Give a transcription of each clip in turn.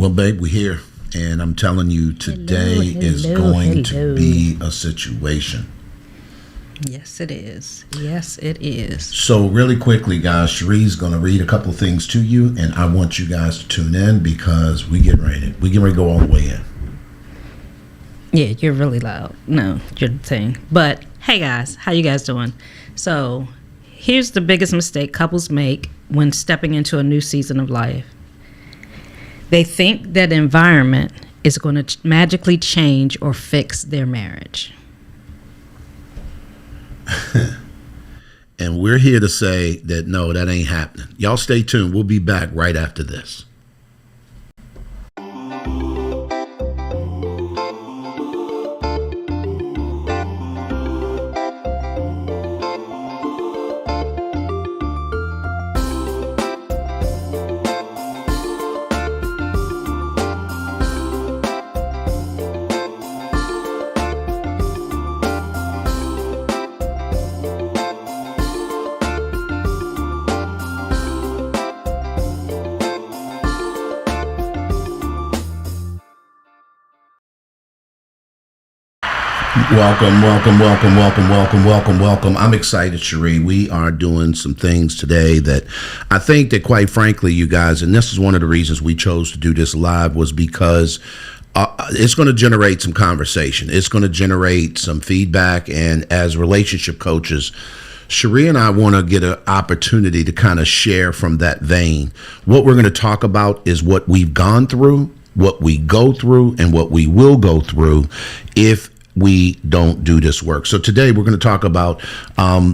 Well, babe, we're here. And I'm telling you, today is going to be a situation. Yes, it is. Yes, it is. So really quickly, guys, Cherie's going to read a couple of things to you, and I want you guys to tune in because we get ready to go all the way in. Yeah, you're really loud. No, you're the thing. But hey, guys, how you guys doing? So here's the biggest mistake couples make when stepping into a new season of life. They think that environment is going to magically change or fix their marriage. And we're here to say that no, that ain't happening. Y'all stay tuned. We'll be back right after this. Welcome. I'm excited, Cherie. We are doing some things today that I think that, quite frankly, you guys, and this is one of the reasons we chose to do this live, was because it's going to generate some conversation. It's going to generate some feedback. And as relationship coaches, Cherie and I want to get an opportunity to kind of share from that vein. What we're going to talk about is what we've gone through, what we go through, and what we will go through if we don't do this work. So today we're going to talk about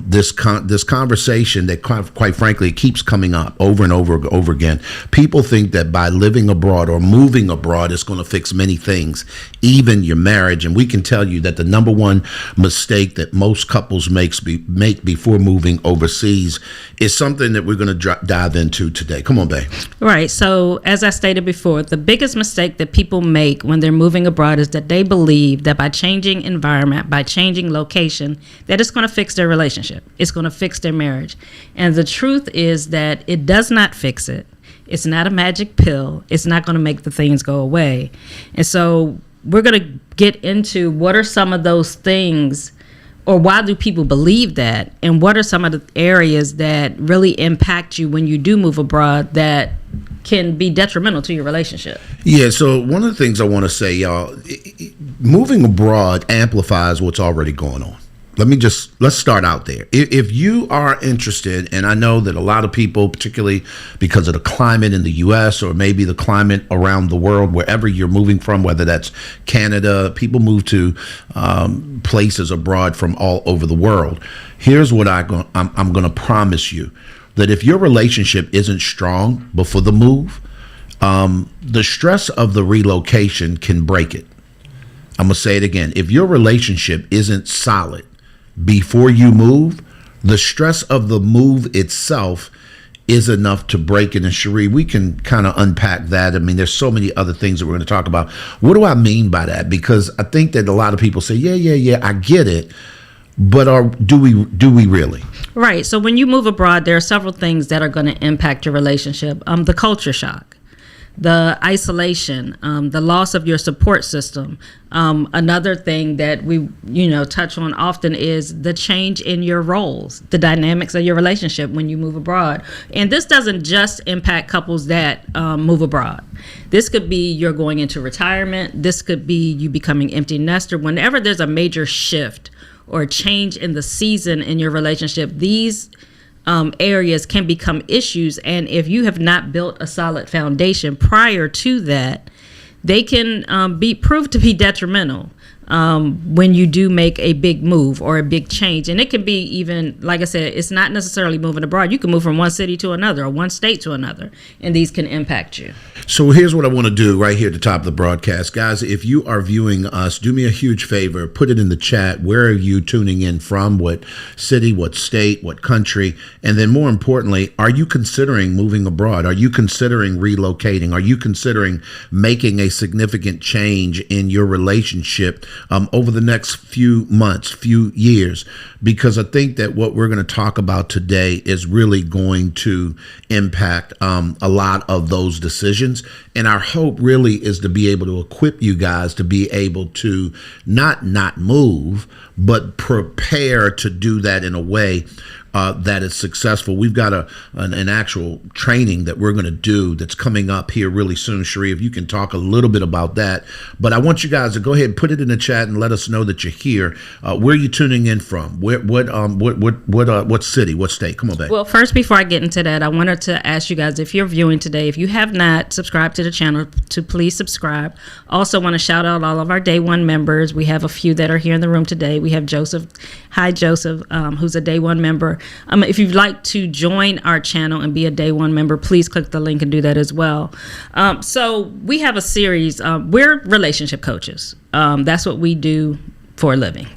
this conversation that, quite frankly, keeps coming up over and over again. People think that by living abroad or moving abroad is going to fix many things, even your marriage. And we can tell you that the number one mistake that most couples make before moving overseas is something that we're going to dive into today. Come on, babe. Right. So as I stated before, the biggest mistake that people make when they're moving abroad is that they believe that by changing environment, by changing location, that it's going to fix their relationship. It's going to fix their marriage. And the truth is that it does not fix it. It's not a magic pill. It's not going to make the things go away. And so we're going to get into what are some of those things, or why do people believe that, and what are some of the areas that really impact you when you do move abroad that can be detrimental to your relationship. Yeah, so one of the things I want to say, y'all, moving abroad amplifies what's already going on. Let's start out there. If you are interested, and I know that a lot of people, particularly because of the climate in the U.S. or maybe the climate around the world, wherever you're moving from, whether that's Canada, people move to places abroad from all over the world. Here's what I'm going to promise you, that if your relationship isn't strong before the move, the stress of the relocation can break it. I'm going to say it again. If your relationship isn't solid before you move, the stress of the move itself is enough to break it. And Cherie, we can kind of unpack that. I mean, there's so many other things that we're going to talk about. What do I mean by that? Because I think that a lot of people say, yeah, I get it. But do we really? Right. So when you move abroad, there are several things that are going to impact your relationship. The culture shock, the isolation, the loss of your support system. Another thing that we, touch on often is the change in your roles, the dynamics of your relationship when you move abroad. And this doesn't just impact couples that move abroad. This could be you're going into retirement. This could be you becoming empty nester. Whenever there's a major shift or change in the season in your relationship, these areas can become issues. And if you have not built a solid foundation prior to that, they can proved to be detrimental when you do make a big move or a big change. And it can be even, like I said, it's not necessarily moving abroad. You can move from one city to another or one state to another, and these can impact you. So here's what I want to do right here at the top of the broadcast. Guys, if you are viewing us, do me a huge favor, put it in the chat. Where are you tuning in from? What city, what state, what country? And then more importantly, are you considering moving abroad? Are you considering relocating? Are you considering making a significant change in your relationship over the next few months, few years, because I think that what we're going to talk about today is really going to impact a lot of those decisions. And our hope really is to be able to equip you guys to be able to not move, but prepare to do that in a way that is successful. We've got an actual training that we're going to do that's coming up here really soon. Sheree, if you can talk a little bit about that. But I want you guys to go ahead and put it in the chat and let us know that you're here. Where are you tuning in from? What city? What state? Come on, babe. Well, first, before I get into that, I wanted to ask you guys, if you're viewing today, if you have not subscribed to the channel, to please subscribe. Also want to shout out all of our Day One members. We have a few that are here in the room today. We have Joseph. Hi, Joseph, who's a Day One member. If you'd like to join our channel and be a Day One member, please click the link and do that as well. So we have a series. We're relationship coaches. That's what we do for a living.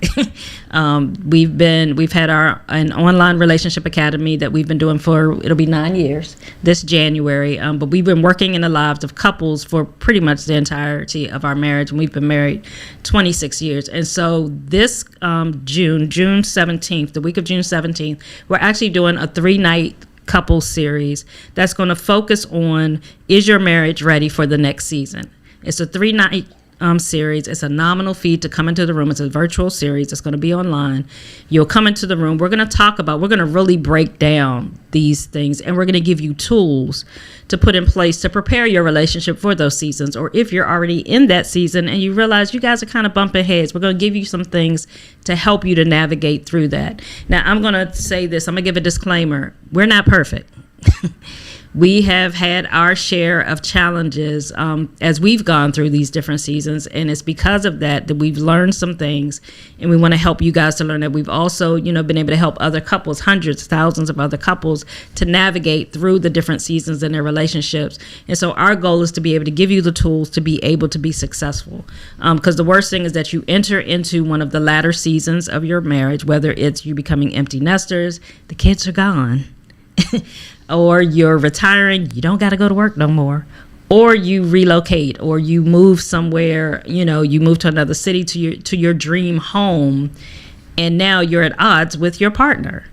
We've had an online relationship academy that we've been doing it'll be 9 years this January. But we've been working in the lives of couples for pretty much the entirety of our marriage, and we've been married 26 years. And so this June 17th, the week of June 17th, we're actually doing a 3-night couple series that's going to focus on, is your marriage ready for the next season? It's a 3-night series. It's a nominal fee to come into the room. It's a virtual series. It's going to be online. You'll come into the room. We're going to really break down these things, and we're going to give you tools to put in place to prepare your relationship for those seasons. Or if you're already in that season and you realize you guys are kind of bumping heads, we're going to give you some things to help you to navigate through that. Now, I'm going to say this. I'm going to give a disclaimer. We're not perfect. We have had our share of challenges as we've gone through these different seasons, and it's because of that we've learned some things, and we want to help you guys to learn that. We've also, been able to help other couples, hundreds, thousands of other couples, to navigate through the different seasons in their relationships. And so our goal is to be able to give you the tools to be able to be successful. Because the worst thing is that you enter into one of the latter seasons of your marriage, whether it's you becoming empty nesters, the kids are gone, or you're retiring, you don't got to go to work no more, or you relocate, or you move somewhere, you move to another city to your dream home, and now you're at odds with your partner.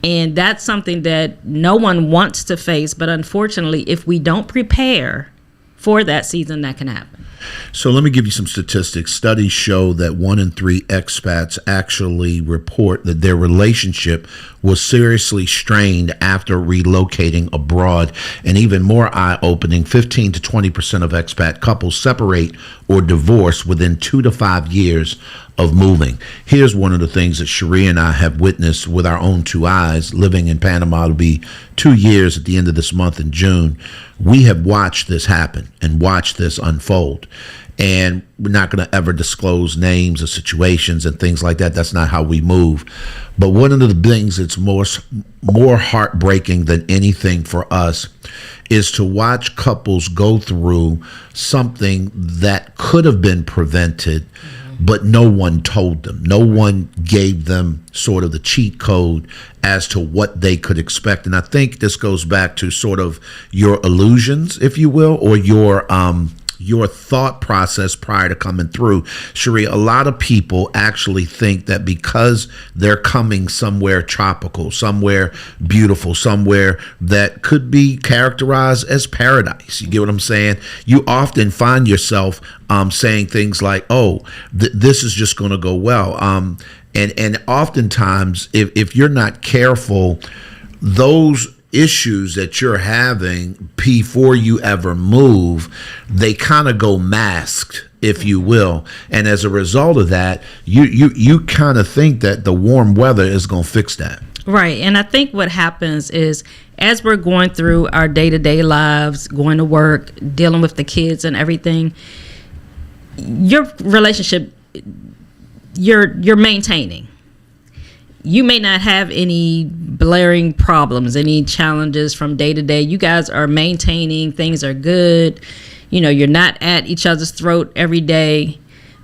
And that's something that no one wants to face, but unfortunately, if we don't prepare for that season, that can happen. So let me give you some statistics. Studies show that 1 in 3 expats actually report that their relationship was seriously strained after relocating abroad. And even more eye-opening, 15 to 20% of expat couples separate or divorce within 2 to 5 years of moving. Here's one of the things that Sheree and I have witnessed with our own 2 eyes. Living in Panama, it'll be 2 years at the end of this month in June. We have watched this happen and watched this unfold. And we're not going to ever disclose names or situations and things like that. That's not how we move. But one of the things that's more heartbreaking than anything for us is to watch couples go through something that could have been prevented, but no one told them. No one gave them sort of the cheat code as to what they could expect. And I think this goes back to sort of your illusions, if you will, or your thought process prior to coming through. Sheree, a lot of people actually think that because they're coming somewhere tropical, somewhere beautiful, somewhere that could be characterized as paradise, you get what I'm saying? You often find yourself saying things like, oh, this is just going to go well. And oftentimes, if you're not careful, those issues that you're having before you ever move, they kind of go masked, if you will. And as a result of that, you kind of think that the warm weather is going to fix that. Right. And I think what happens is, as we're going through our day-to-day lives, going to work, dealing with the kids and everything, your relationship, you're maintaining. You may not have any blaring problems, any challenges from day to day. You guys are maintaining, things are good. You're not at each other's throat every day.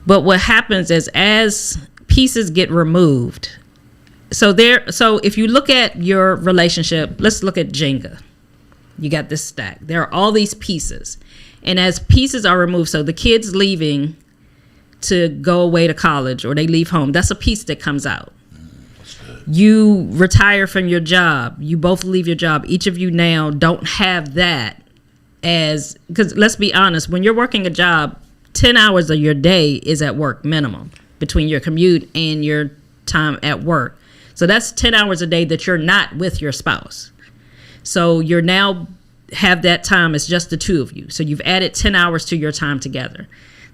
But what happens is, as pieces get removed, so if you look at your relationship, let's look at Jenga. You got this stack. There are all these pieces. And as pieces are removed, so the kid's leaving to go away to college or they leave home. That's a piece that comes out. You retire from your job. You both leave your job. Each of you now don't have that as, because let's be honest, when you're working a job, 10 hours of your day is at work minimum between your commute and your time at work. So that's 10 hours a day that you're not with your spouse. So you're now have that time as just the two of you. So you've added 10 hours to your time together.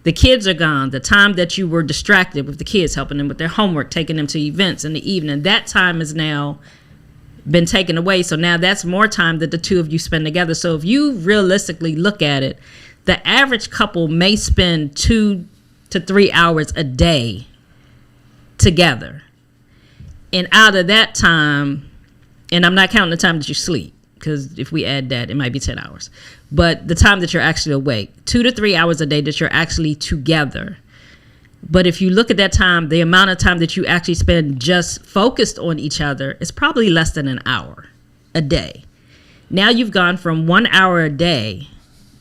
The kids are gone. The time that you were distracted with the kids, helping them with their homework, taking them to events in the evening, that time has now been taken away. So now that's more time that the two of you spend together. So if you realistically look at it, the average couple may spend 2 to 3 hours a day together. And out of that time, and I'm not counting the time that you sleep, because if we add that, it might be 10 hours. But the time that you're actually awake, 2 to 3 hours a day that you're actually together. But if you look at that time, the amount of time that you actually spend just focused on each other is probably less than an hour a day. Now you've gone from 1 hour a day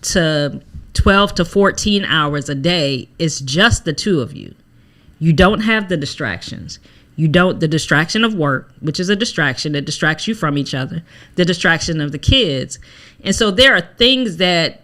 to 12 to 14 hours a day. It's just the two of you. You don't have the distractions. The distraction of work, which is a distraction that distracts you from each other, the distraction of the kids. And so there are things that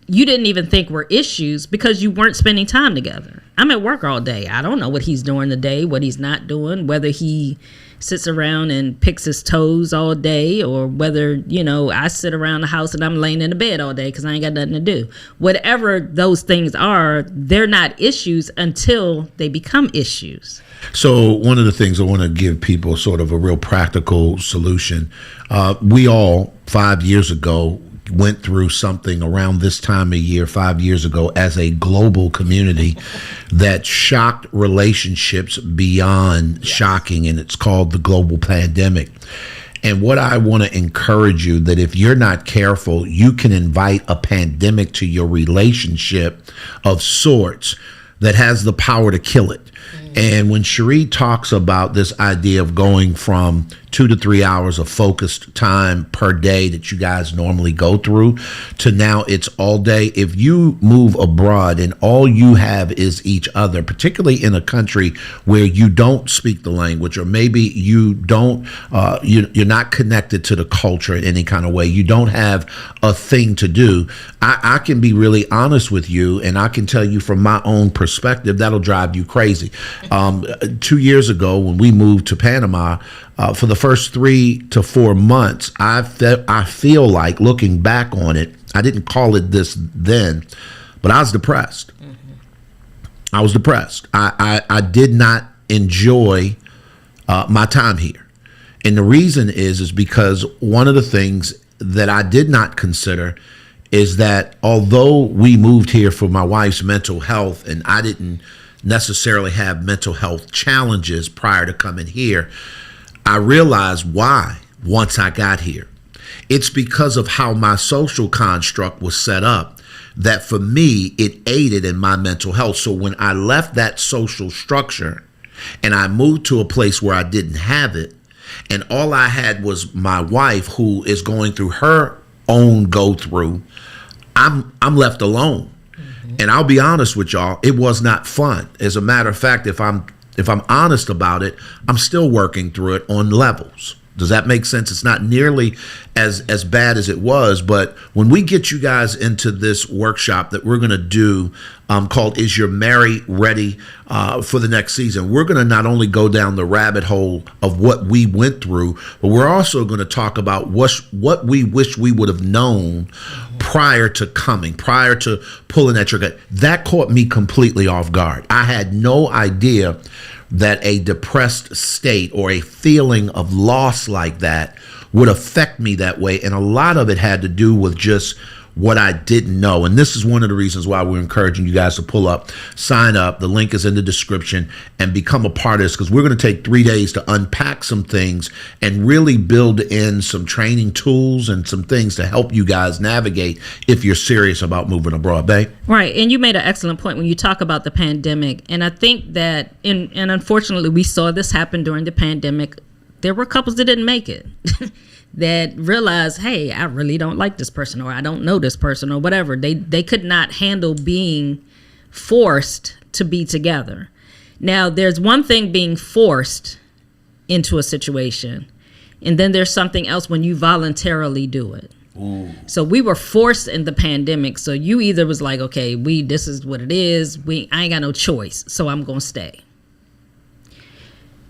you didn't even think were issues because you weren't spending time together. I'm at work all day. I don't know what he's doing today, what he's not doing, whether he sits around and picks his toes all day or whether, I sit around the house and I'm laying in the bed all day because I ain't got nothing to do. Whatever those things are, they're not issues until they become issues. So one of the things I want to give people sort of a real practical solution. We all 5 years ago went through something around this time of year 5 years ago as a global community that shocked relationships beyond shocking, and it's called the global pandemic. And what I want to encourage you that if you're not careful, you can invite a pandemic to your relationship of sorts that has the power to kill it. And when Cherie talks about this idea of going from 2 to 3 hours of focused time per day that you guys normally go through to now it's all day, if you move abroad and all you have is each other, particularly in a country where you don't speak the language, or maybe you don't, you're not connected to the culture in any kind of way, you don't have a thing to do, I can be really honest with you, and I can tell you from my own perspective, that'll drive you crazy. 2 years ago, when we moved to Panama, for the first 3 to 4 months, I feel like, looking back on it, I didn't call it this then, but I was depressed. I was depressed. I did not enjoy my time here. And the reason is because one of the things that I did not consider is that although we moved here for my wife's mental health, and I didn't necessarily have mental health challenges prior to coming here, I realized why once I got here. It's because of how my social construct was set up that for me, it aided in my mental health. So when I left that social structure and I moved to a place where I didn't have it, and all I had was my wife, who is going through her own go through, I'm left alone. And I'll be honest with y'all, it was not fun. As a matter of fact, if I'm honest about it, I'm still working through it on levels. Does that make sense? It's not nearly as bad as it was, but when we get you guys into this workshop that we're going to do called Is Your Married Ready for the next season, we're going to not only go down the rabbit hole of what we went through, but we're also going to talk about what we wish we would have known prior to coming, prior to pulling that trigger. That caught me completely off guard. I had no idea that a depressed state or a feeling of loss like that would affect me that way. And a lot of it had to do with just what I didn't know. And this is one of the reasons why we're encouraging you guys to pull up, sign up. The link is in the description, and become a part of this, because we're going to take 3 days to unpack some things and really build in some training tools and some things to help you guys navigate if you're serious about moving abroad, babe. Right. And you made an excellent point when you talk about the pandemic. And I think that, and unfortunately, we saw this happen during the pandemic. There were couples that didn't make it. That realized, hey, I really don't like this person, or I don't know this person, or whatever. They could not handle being forced to be together. Now, there's one thing being forced into a situation, and then there's something else when you voluntarily do it. Ooh. So we were forced in the pandemic. So you either was like, okay, this is what it is. I ain't got no choice, so I'm gonna stay.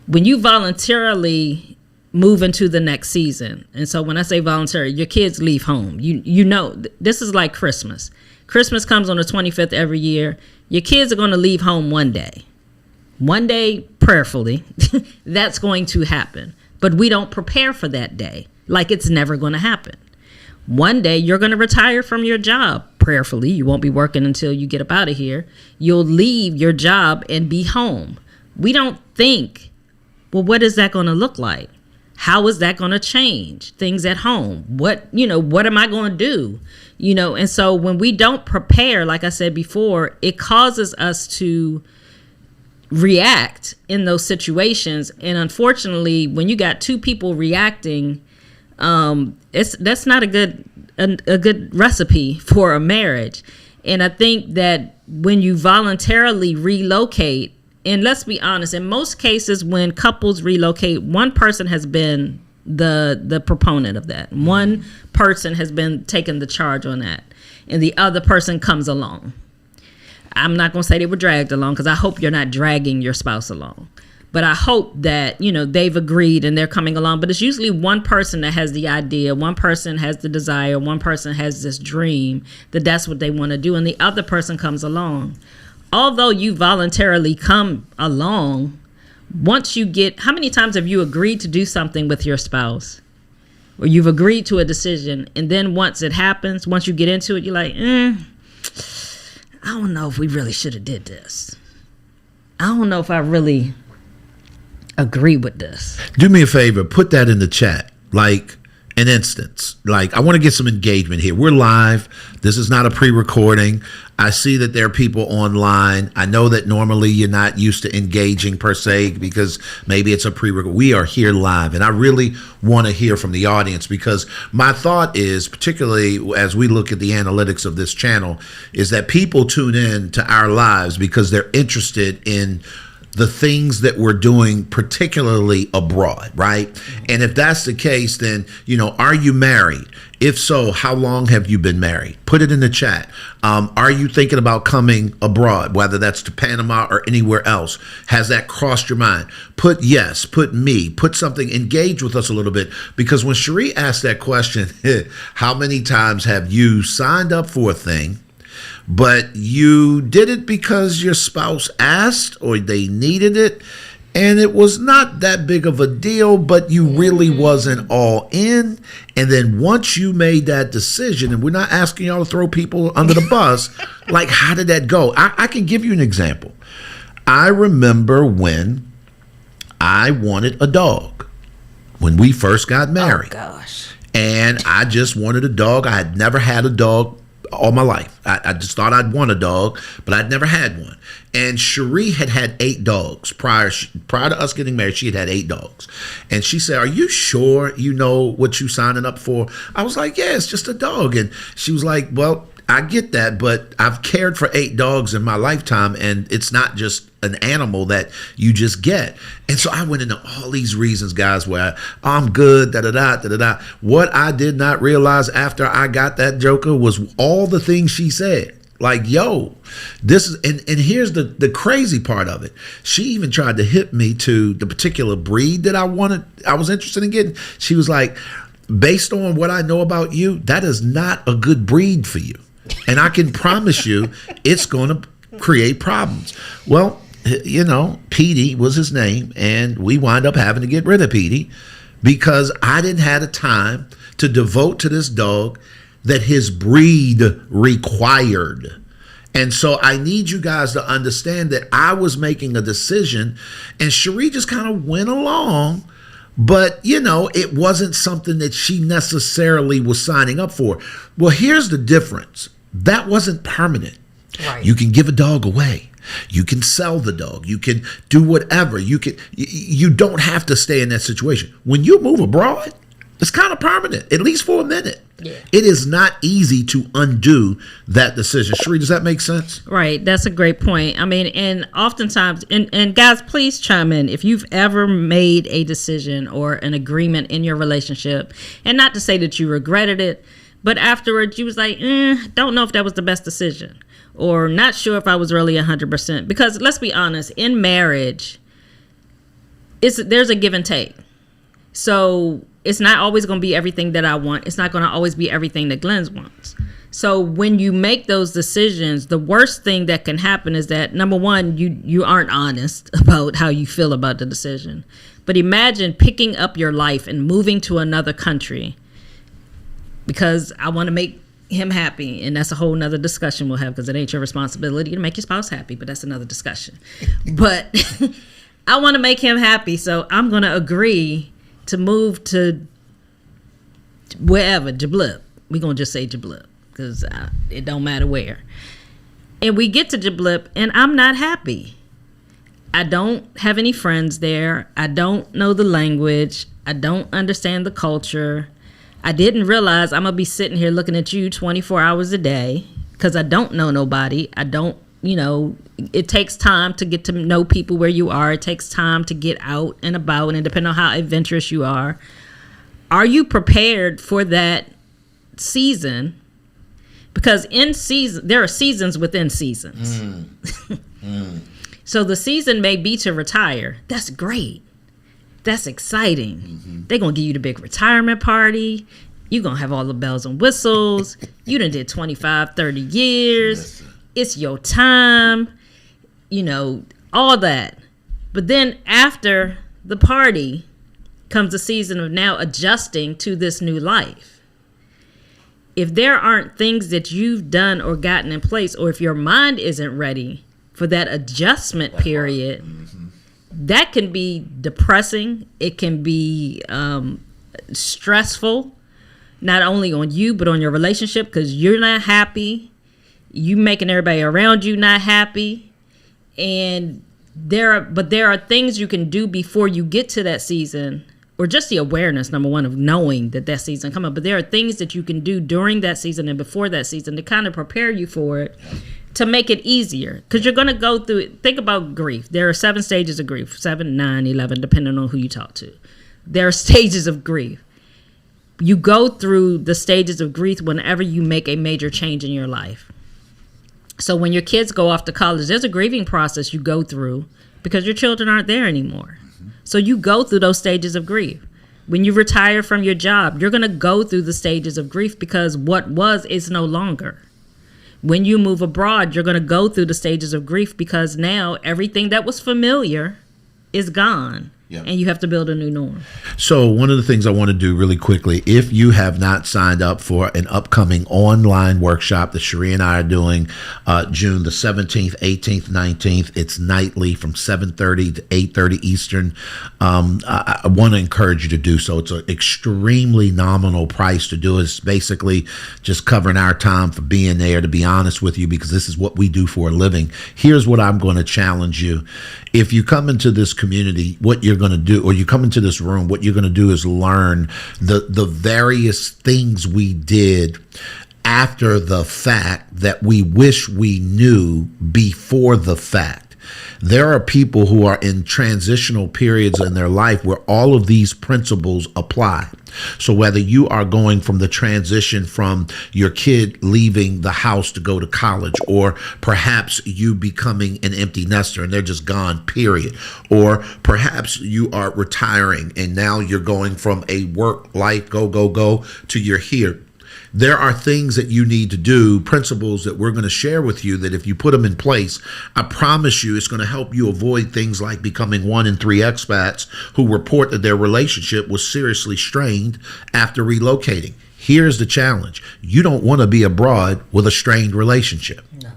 When you voluntarily move into the next season, and so when I say voluntary, your kids leave home. You know, this is like Christmas. Christmas comes on the 25th every year. Your kids are going to leave home one day. One day, prayerfully, that's going to happen. But we don't prepare for that day, like it's never going to happen. One day you're going to retire from your job. Prayerfully, you won't be working until you get up out of here. You'll leave your job and be home. We don't think, well, what is that going to look like? How is that going to change things at home? What am I going to do? And so when we don't prepare, like I said before, it causes us to react in those situations. And unfortunately, when you got two people reacting, that's not a good recipe for a marriage. And I think that when you voluntarily relocate, and let's be honest, in most cases when couples relocate, one person has been the proponent of that. One person has been taking the charge on that, and the other person comes along. I'm not going to say they were dragged along, because I hope you're not dragging your spouse along. But I hope that, they've agreed and they're coming along. But it's usually one person that has the idea, one person has the desire, one person has this dream that that's what they want to do, and the other person comes along. Although you voluntarily come along, once you how many times have you agreed to do something with your spouse? Or you've agreed to a decision, and then once it happens, once you get into it, you're like, I don't know if we really should have did this. I don't know if I really agree with this. Do me a favor, put that in the chat, like an instance. Like, I want to get some engagement here. We're live. This is not a pre-recording. I see that there are people online. I know that normally you're not used to engaging per se, because maybe it's a pre-record. We are here live, and I really want to hear from the audience, because my thought is, particularly as we look at the analytics of this channel, is that people tune in to our lives because they're interested in the things that we're doing, particularly abroad, right? And if that's the case, then, are you married? If so, how long have you been married? Put it in the chat. Are you thinking about coming abroad, whether that's to Panama or anywhere else? Has that crossed your mind? Put yes, put me, put something, engage with us a little bit, because when Cherie asked that question, how many times have you signed up for a thing, but you did it because your spouse asked or they needed it, and it was not that big of a deal, but you really wasn't all in? And then once you made that decision, and we're not asking y'all to throw people under the bus, like, how did that go? I can give you an example. I remember when I wanted a dog when we first got married. Oh, gosh. And I just wanted a dog. I had never had a dog all my life. I just thought I'd want a dog, but I'd never had one. And Cherie had 8 dogs prior to us getting married. She had 8 dogs, and she said, "Are you sure you know what you signing up for?" I was like, "Yeah, it's just a dog." And she was like, "Well, I get that, but I've cared for 8 dogs in my lifetime, and it's not just an animal that you just get." And so I went into all these reasons, guys, where I'm good, da-da-da. What I did not realize after I got that joker was all the things she said. Like, yo, this is, and here's the crazy part of it. She even tried to hit me to the particular breed that I was interested in getting. She was like, "Based on what I know about you, that is not a good breed for you. And I can promise you it's going to create problems." Well, Petey was his name, and we wind up having to get rid of Petey because I didn't have the time to devote to this dog that his breed required. And so I need you guys to understand that I was making a decision, and Cherie just kind of went along. But, it wasn't something that she necessarily was signing up for. Well, here's the difference. That wasn't permanent. Right. You can give a dog away. You can sell the dog. You can do whatever. You don't have to stay in that situation. When you move abroad, It's kind of permanent, at least for a minute. Yeah. It is not easy to undo that decision. Sheree, does that make sense? Right. That's a great point. I mean, and oftentimes, and guys, please chime in if you've ever made a decision or an agreement in your relationship, and not to say that you regretted it, but afterwards you was like, don't know if that was the best decision, or not sure if I was really 100%. Because let's be honest, in marriage, there's a give and take. So it's not always going to be everything that I want. It's not going to always be everything that Glenn wants. So when you make those decisions, the worst thing that can happen is that, number one, you aren't honest about how you feel about the decision. But imagine picking up your life and moving to another country because I want to make him happy. And that's a whole nother discussion we'll have, because it ain't your responsibility to make your spouse happy, but that's another discussion. But I want to make him happy, so I'm going to agree to move to wherever, Jablip. We're going to just say Jablip because it don't matter where. And we get to Jablip and I'm not happy. I don't have any friends there. I don't know the language. I don't understand the culture. I didn't realize I'm going to be sitting here looking at you 24 hours a day because I don't know nobody. I don't, it takes time to get to know people where you are. It takes time to get out and about, and depending on how adventurous you are you prepared for that season? Because in season, there are seasons within seasons. So the season may be to retire. That's great. That's exciting. Mm-hmm. They're going to give you the big retirement party. You're going to have all the bells and whistles. You done did 25, 30 years. Listen. It's your time, all that. But then after the party comes the season of now adjusting to this new life. If there aren't things that you've done or gotten in place, or if your mind isn't ready for that adjustment period, that can be depressing. It can be stressful, not only on you, but on your relationship, because you're not happy. You making everybody around you not happy. And there are things you can do before you get to that season, or just the awareness, number one, of knowing that season coming. But there are things that you can do during that season and before that season to kind of prepare you for it, to make it easier. Because you're going to go through it. Think about grief. There are 7 stages of grief, 7, 9, 11, depending on who you talk to. There are stages of grief. You go through the stages of grief whenever you make a major change in your life. So when your kids go off to college, there's a grieving process you go through because your children aren't there anymore. So you go through those stages of grief. When you retire from your job, you're going to go through the stages of grief because what was is no longer. When you move abroad, you're going to go through the stages of grief because now everything that was familiar is gone. Yep. And you have to build a new norm. So one of the things I want to do really quickly, if you have not signed up for an upcoming online workshop that Sheree and I are doing June the 17th, 18th, 19th, it's nightly from 7:30 to 8:30 Eastern. I want to encourage you to do so. It's an extremely nominal price to do it. It's basically just covering our time for being there, to be honest with you, because this is what we do for a living. Here's what I'm going to challenge you. If you come into this community, what you're going to do, or you come into this room, what you're going to do is learn the various things we did after the fact that we wish we knew before the fact. There are people who are in transitional periods in their life where all of these principles apply. So whether you are going from the transition from your kid leaving the house to go to college, or perhaps you becoming an empty nester and they're just gone, period. Or perhaps you are retiring and now you're going from a work life, go, to you're here. There are things that you need to do, principles that we're going to share with you, that if you put them in place, I promise you it's going to help you avoid things like becoming 1 in 3 expats who report that their relationship was seriously strained after relocating. Here's the challenge. You don't want to be abroad with a strained relationship. No.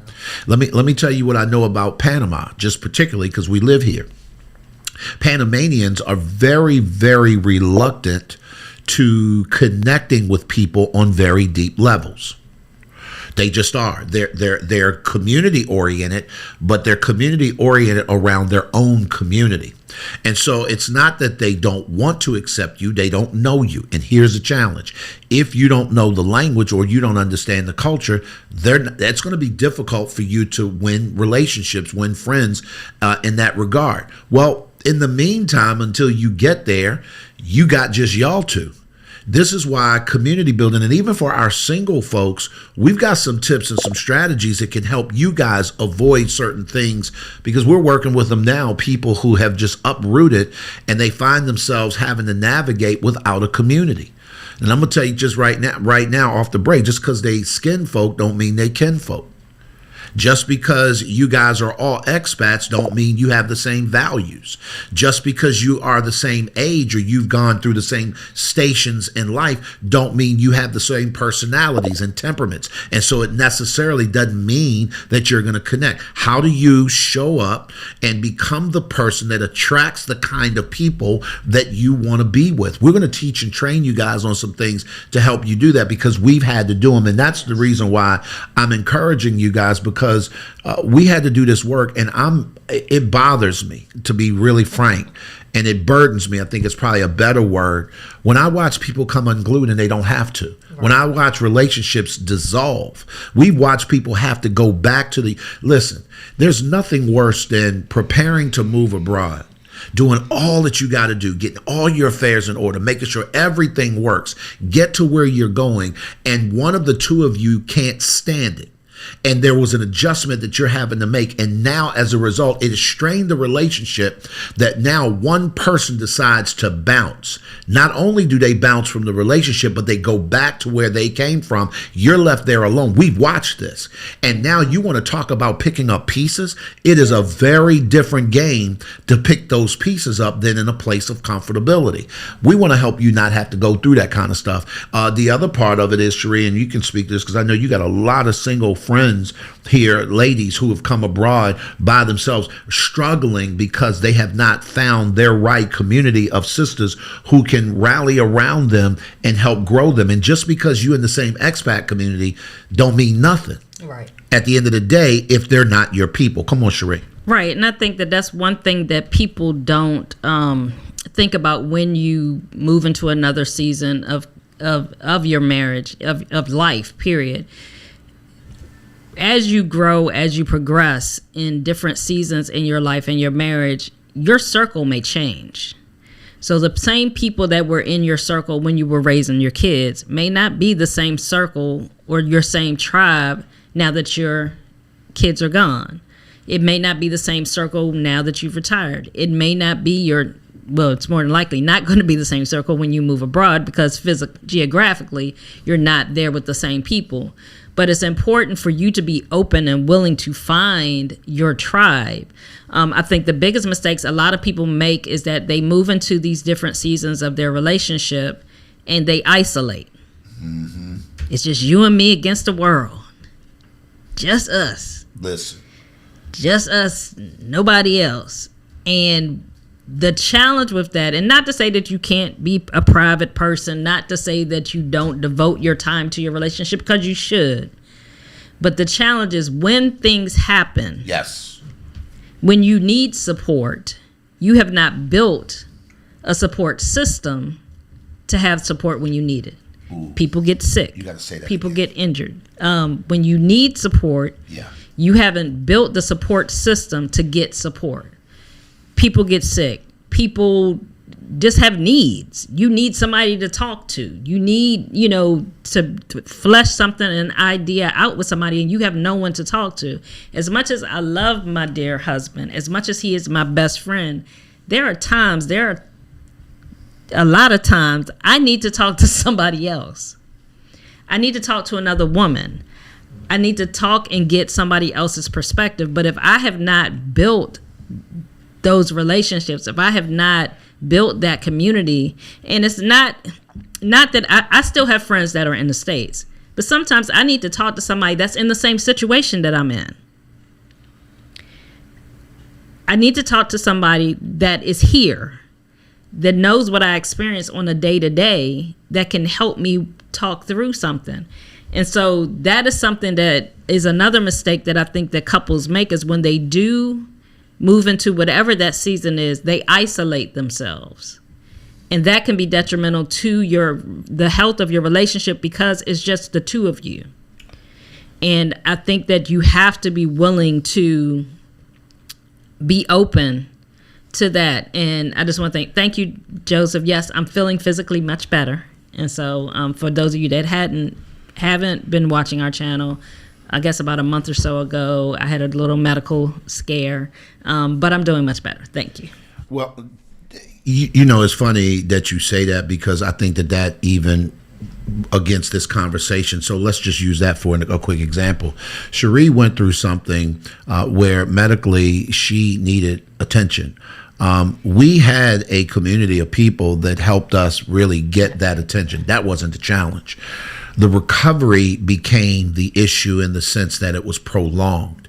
Let me tell you what I know about Panama, just particularly because we live here. Panamanians are very, very reluctant to connecting with people on very deep levels. They just are. They're community oriented, but they're community oriented around their own community. And so it's not that they don't want to accept you, they don't know you. And here's the challenge. If you don't know the language or you don't understand the culture, that's going to be difficult for you to win relationships, win friends in that regard. Well, in the meantime, until you get there, you got just y'all two. This is why community building, and even for our single folks, we've got some tips and some strategies that can help you guys avoid certain things, because we're working with them now, people who have just uprooted and they find themselves having to navigate without a community. And I'm going to tell you just right now off the break, just because they skin folk don't mean they kin folk. Just because you guys are all expats don't mean you have the same values. Just because you are the same age or you've gone through the same stations in life don't mean you have the same personalities and temperaments. And so it necessarily doesn't mean that you're going to connect. How do you show up and become the person that attracts the kind of people that you want to be with? We're going to teach and train you guys on some things to help you do that, because we've had to do them. And that's the reason why I'm encouraging you guys, because we had to do this work, and it bothers me, to be really frank, and it burdens me. I think it's probably a better word, when I watch people come unglued and they don't have to. Right. When I watch relationships dissolve, we watch people have to go back to listen, there's nothing worse than preparing to move abroad, doing all that you got to do, getting all your affairs in order, making sure everything works, get to where you're going, and one of the two of you can't stand it. And there was an adjustment that you're having to make. And now, as a result, it has strained the relationship, that now one person decides to bounce. Not only do they bounce from the relationship, but they go back to where they came from. You're left there alone. We've watched this. And now you want to talk about picking up pieces. It is a very different game to pick those pieces up than in a place of comfortability. We want to help you not have to go through that kind of stuff. The other part of it is, Sheree, and you can speak to this because I know you got a lot of single friends here, ladies who have come abroad by themselves, struggling because they have not found their right community of sisters who can rally around them and help grow them. And just because you're in the same expat community don't mean nothing. Right. At the end of the day, if they're not your people. Come on, Sheree. Right. And I think that that's one thing that people don't think about when you move into another season of your marriage, of life, period. As you grow, as you progress in different seasons in your life and your marriage, your circle may change. So the same people that were in your circle when you were raising your kids may not be the same circle or your same tribe now that your kids are gone. It may not be the same circle now that you've retired. It may not be it's more than likely not going to be the same circle when you move abroad, because geographically, you're not there with the same people. But it's important for you to be open and willing to find your tribe. I think the biggest mistakes a lot of people make is that they move into these different seasons of their relationship and they isolate. Mm-hmm. It's just you and me against the world. Just us. Listen. Just us, nobody else. And the challenge with that, and not to say that you can't be a private person, not to say that you don't devote your time to your relationship, because you should. But the challenge is when things happen. Yes. When you need support, you have not built a support system to have support when you need it. Ooh. People get sick. You got to say that. People get injured. When you need support, you haven't built the support system to get support. People get sick. People just have needs. You need somebody to talk to. You need, to flesh something, an idea out with somebody, and you have no one to talk to. As much as I love my dear husband, as much as he is my best friend, there are a lot of times I need to talk to somebody else. I need to talk to another woman. I need to talk and get somebody else's perspective. But if I have not built those relationships, if I have not built that community, and it's not that I still have friends that are in the States, but sometimes I need to talk to somebody that's in the same situation that I'm in. I need to talk to somebody that is here, that knows what I experience on a day-to-day, that can help me talk through something. And so that is something that is another mistake that I think that couples make, is when they do move into whatever that season is, they isolate themselves. And that can be detrimental to the health of your relationship, because it's just the two of you. And I think that you have to be willing to be open to that. And I just want to thank you, Joseph. Yes, I'm feeling physically much better. And so for those of you that haven't been watching our channel, I guess about a month or so ago, I had a little medical scare, but I'm doing much better. Thank you. Well, you know, it's funny that you say that, because I think that even against this conversation. So let's just use that for a quick example. Cherie went through something where medically she needed attention. We had a community of people that helped us really get that attention. That wasn't the challenge. The recovery became the issue in the sense that it was prolonged.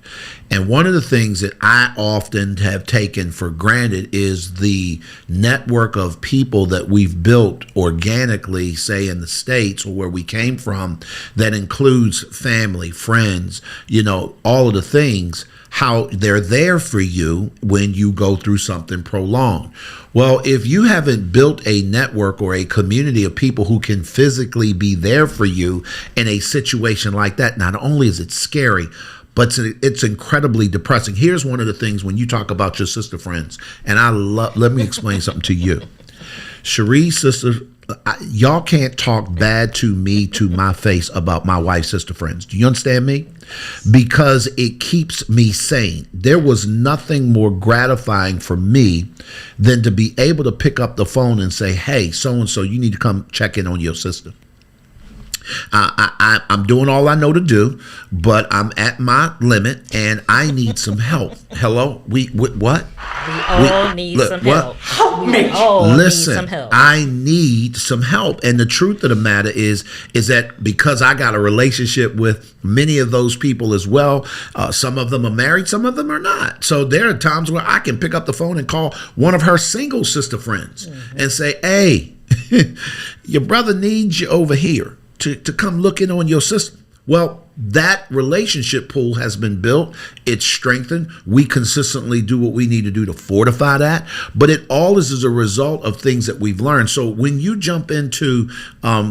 And one of the things that I often have taken for granted is the network of people that we've built organically, say in the States or where we came from, that includes family, friends, you know, all of the things, how they're there for you when you go through something prolonged. Well, if you haven't built a network or a community of people who can physically be there for you in a situation like that, not only is it scary, but it's incredibly depressing. Here's one of the things when you talk about your sister friends, and let me explain something to you. Cherie's sister, y'all can't talk bad to me to my face about my wife's sister friends. Do you understand me? Because it keeps me sane. There was nothing more gratifying for me than to be able to pick up the phone and say, hey, so-and-so, you need to come check in on your sister. I'm doing all I know to do, but I'm at my limit and I need some help. Hello? What? We all need some help. Help me. Listen, I need some help. And the truth of the matter is that because I got a relationship with many of those people as well, some of them are married, some of them are not. So there are times where I can pick up the phone and call one of her single sister friends and say, hey, your brother needs you over here to come look in on your sister. Well, that relationship pool has been built. It's strengthened. We consistently do what we need to do to fortify that. But it all is as a result of things that we've learned. So when you jump into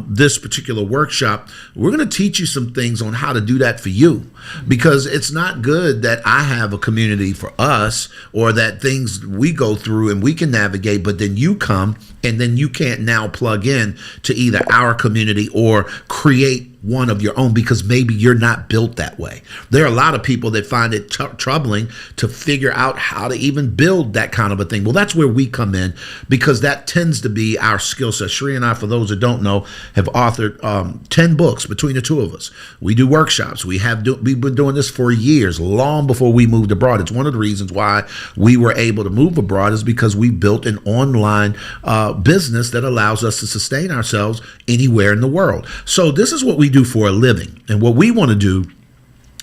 this particular workshop, we're going to teach you some things on how to do that for you. Because it's not good that I have a community for us, or that things we go through and we can navigate, but then you come and then you can't now plug in to either our community or create one of your own, because maybe you're not built that way. There are a lot of people that find it troubling to figure out how to even build that kind of a thing. Well, that's where we come in, because that tends to be our skill set. Cherie and I, for those that don't know, have authored 10 books between the two of us. We do workshops. We've been doing this for years, long before we moved abroad. It's one of the reasons why we were able to move abroad, is because we built an online business that allows us to sustain ourselves anywhere in the world. So this is what we do for a living. And what we want to do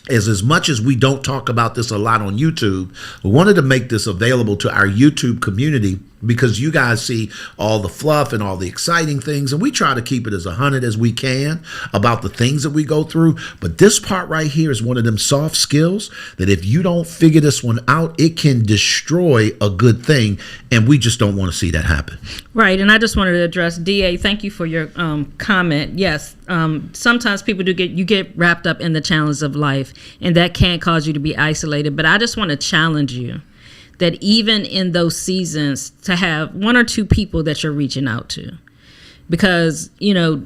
is, as much as we don't talk about this a lot on YouTube, we wanted to make this available to our YouTube community, because you guys see all the fluff and all the exciting things, and we try to keep it as 100 as we can about the things that we go through. But this part right here is one of them soft skills that if you don't figure this one out, it can destroy a good thing, and we just don't want to see that happen. Right, and I just wanted to address DA. Thank you for your comment. Yes, sometimes people get wrapped up in the challenges of life, and that can cause you to be isolated. But I just want to challenge you that even in those seasons, to have one or two people that you're reaching out to, because, you know,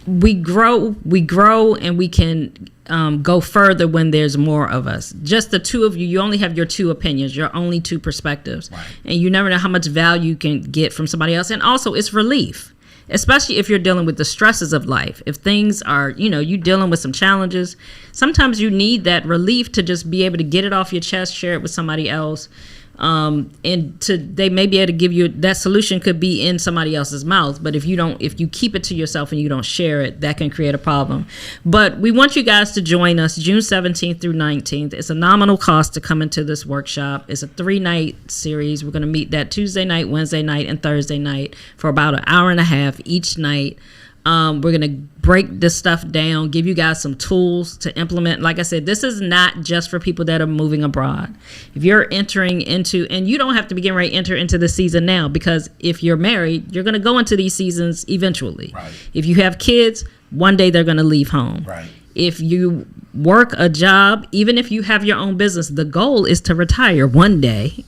we grow and we can go further when there's more of us. Just the two of you, you only have your two opinions, your only two perspectives. Right. And you never know how much value you can get from somebody else. And also it's relief, especially if you're dealing with the stresses of life. If things are, you know, you're dealing with some challenges, sometimes you need that relief to just be able to get it off your chest, share it with somebody else. They may be able to give you, that solution could be in somebody else's mouth, but if you keep it to yourself and you don't share it, that can create a problem. But we want you guys to join us June 17th through 19th. It's a nominal cost to come into this workshop. It's a 3-night series. We're going to meet that Tuesday night, Wednesday night, and Thursday night for about an hour and a half each night. We're going to break this stuff down, give you guys some tools to implement. Like I said, this is not just for people that are moving abroad. If you're entering into, and you don't have to be getting ready to enter into the season now, because if you're married, you're going to go into these seasons eventually. Right. If you have kids, one day they're going to leave home. Right. If you work a job, even if you have your own business, the goal is to retire one day.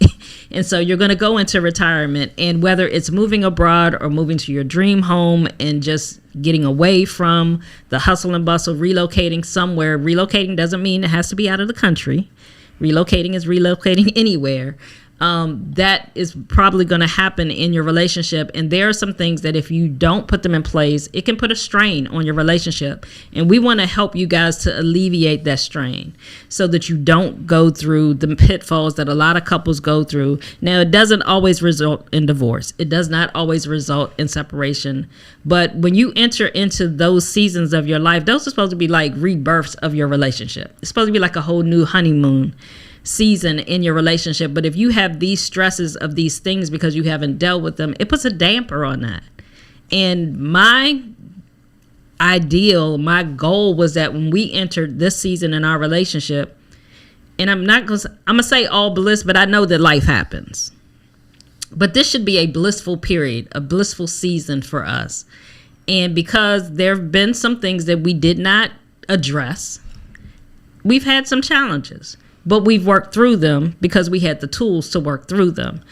And so you're going to go into retirement, and whether it's moving abroad or moving to your dream home and just getting away from the hustle and bustle, relocating somewhere. Relocating doesn't mean it has to be out of the country. Relocating is relocating anywhere. That is probably going to happen in your relationship. And there are some things that if you don't put them in place, it can put a strain on your relationship. And we want to help you guys to alleviate that strain so that you don't go through the pitfalls that a lot of couples go through. Now, it doesn't always result in divorce. It does not always result in separation. But when you enter into those seasons of your life, those are supposed to be like rebirths of your relationship. It's supposed to be like a whole new honeymoon season in your relationship. But if you have these stresses of these things because you haven't dealt with them, it puts a damper on that. And my goal was that when we entered this season in our relationship, and I'm gonna say all bliss, but I know that life happens. But this should be a blissful period, a blissful season for us. And because there have been some things that we did not address, we've had some challenges. But we've worked through them because we had the tools to work through them.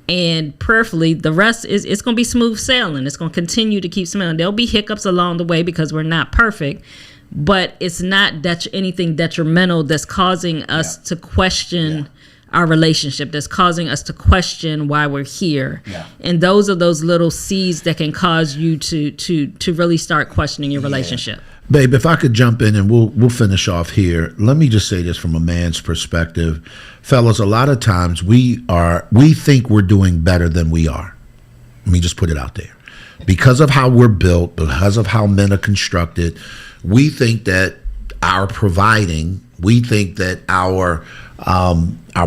And prayerfully, the rest is, it's going to be smooth sailing. It's going to continue to keep smiling. There'll be hiccups along the way because we're not perfect, but it's not anything detrimental that's causing us to question our relationship, that's causing us to question why we're here. Yeah. And those are those little seeds that can cause you to really start questioning your relationship. Babe, if I could jump in and we'll finish off here. Let me just say this from a man's perspective. Fellas, a lot of times we think we're doing better than we are. Let me just put it out there. Because of how we're built, because of how men are constructed, we think that our providing, we think that our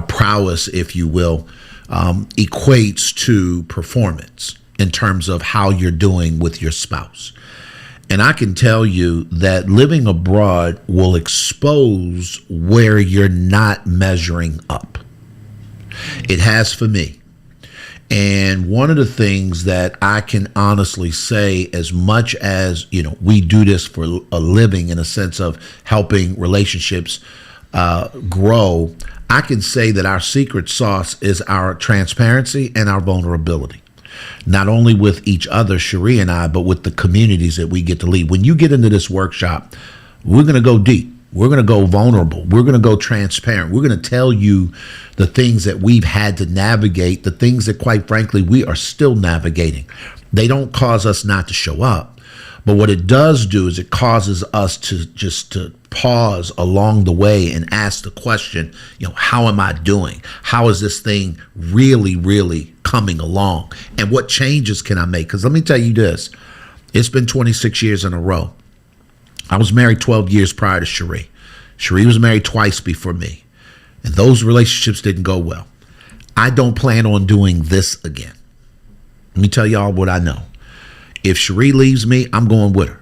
prowess, if you will, equates to performance in terms of how you're doing with your spouse. And I can tell you that living abroad will expose where you're not measuring up. It has for me. And one of the things that I can honestly say, as much as, we do this for a living in a sense of helping relationships grow, I can say that our secret sauce is our transparency and our vulnerability. Not only with each other, Cherie and I, but with the communities that we get to lead. When you get into this workshop, we're going to go deep. We're going to go vulnerable. We're going to go transparent. We're going to tell you the things that we've had to navigate, the things that, quite frankly, we are still navigating. They don't cause us not to show up. But what it does do is it causes us to pause along the way and ask the question, how am I doing? How is this thing really, really coming along? And what changes can I make? Because let me tell you this, it's been 26 years in a row. I was married 12 years prior to Cherie. Cherie was married twice before me. And those relationships didn't go well. I don't plan on doing this again. Let me tell y'all what I know. If Cherie leaves me, I'm going with her.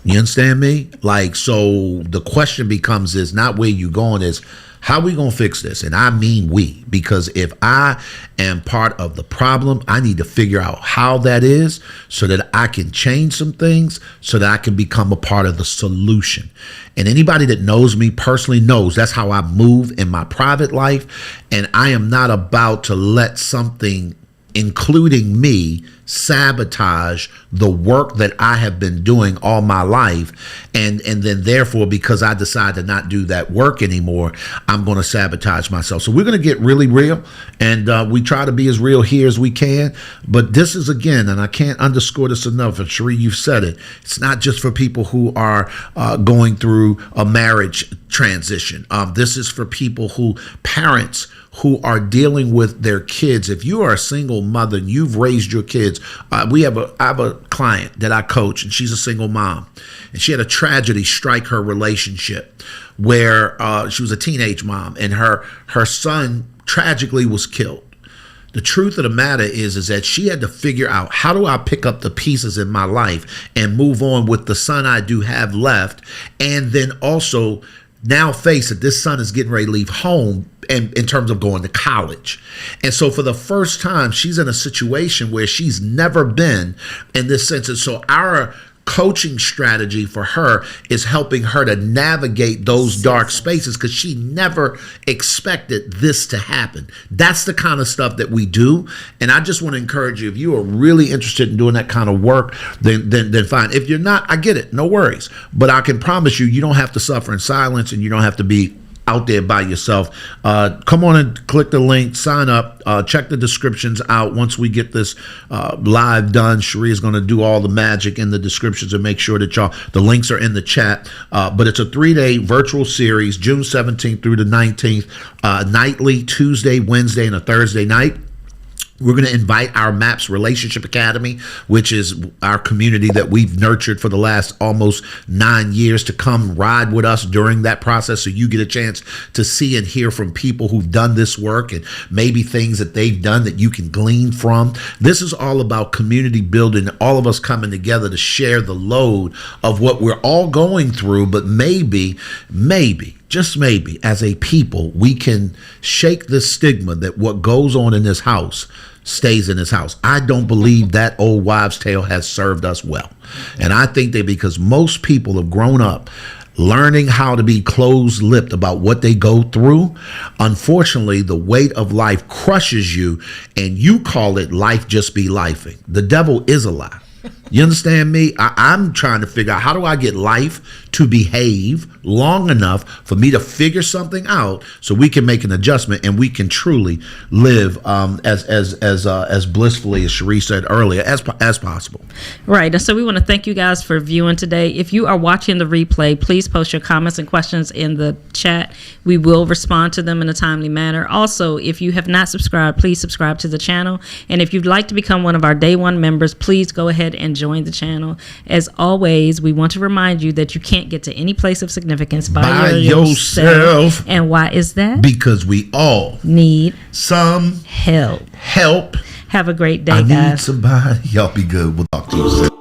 You understand me? So the question becomes is not where you going, is how we going to fix this? And I mean we, because if I am part of the problem, I need to figure out how that is so that I can change some things so that I can become a part of the solution. And anybody that knows me personally knows that's how I move in my private life. And I am not about to let something, including me, sabotage the work that I have been doing all my life. And then therefore, because I decide to not do that work anymore, I'm going to sabotage myself. So we're going to get really real, and we try to be as real here as we can. But this is, again, and I can't underscore this enough, and Cherie, you've said it, it's not just for people who are going through a marriage transition. This is for people parents who are dealing with their kids. If you are a single mother and you've raised your kids, I have a client that I coach, and she's a single mom, and she had a tragedy strike her relationship where she was a teenage mom, and her son tragically was killed. The truth of the matter is that she had to figure out, how do I pick up the pieces in my life and move on with the son I do have left, and then also now face it, this son is getting ready to leave home and in terms of going to college. And so for the first time, she's in a situation where she's never been in this sense. And so our coaching strategy for her is helping her to navigate those dark spaces, because she never expected this to happen. That's the kind of stuff that we do. And I just want to encourage you, if you are really interested in doing that kind of work, then fine. If you're not, I get it, no worries. But I can promise you, you don't have to suffer in silence, and you don't have to be out there by yourself. Come on and click the link, sign up, check the descriptions out. Once we get this live done, Cherie is going to do all the magic in the descriptions and make sure that the links are in the chat. But it's a 3-day virtual series, June 17th through the 19th, nightly, Tuesday, Wednesday, and a Thursday night. We're going to invite our MAPS Relationship Academy, which is our community that we've nurtured for the last almost 9 years, to come ride with us during that process, so you get a chance to see and hear from people who've done this work, and maybe things that they've done that you can glean from. This is all about community building, all of us coming together to share the load of what we're all going through, but maybe, just maybe, as a people, we can shake this stigma that what goes on in this house stays in his house. I don't believe that old wives' tale has served us well. And I think that because most people have grown up learning how to be closed-lipped about what they go through, unfortunately, the weight of life crushes you, and you call it life just be lifing. The devil is a lie. You understand me? I'm trying to figure out, how do I get life to behave long enough for me to figure something out so we can make an adjustment and we can truly live as blissfully, as Cherie said earlier, as possible. Right. And so we want to thank you guys for viewing today. If you are watching the replay, please post your comments and questions in the chat. We will respond to them in a timely manner. Also, if you have not subscribed, please subscribe to the channel. And if you'd like to become one of our Day One members, please go ahead and join the channel. As always, we want to remind you that you can't get to any place of significance by yourself. And why is that? Because we all need some help. Have a great day, I guys. need somebody. Y'all be good. We'll talk to you soon.